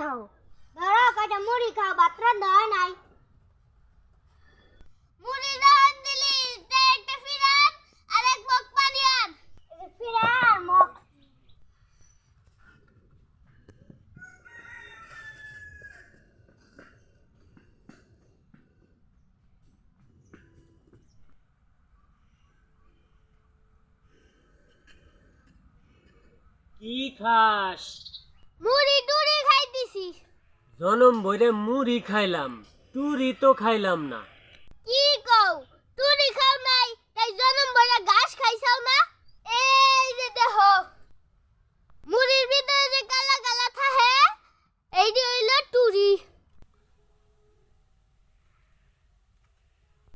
থাও ধরো কয়টা মুড়ি খাও ভাত রান্না হয় নাই মুড়ি রান দিলি তে একটা ফিরান আর এক মগ পানি আন ফিরান মগ কি খাস? মুড়ি টুড়ি খাইতেছি জনম বইরে মুড়ি খাইলাম, তুরি তো খাইলাম না।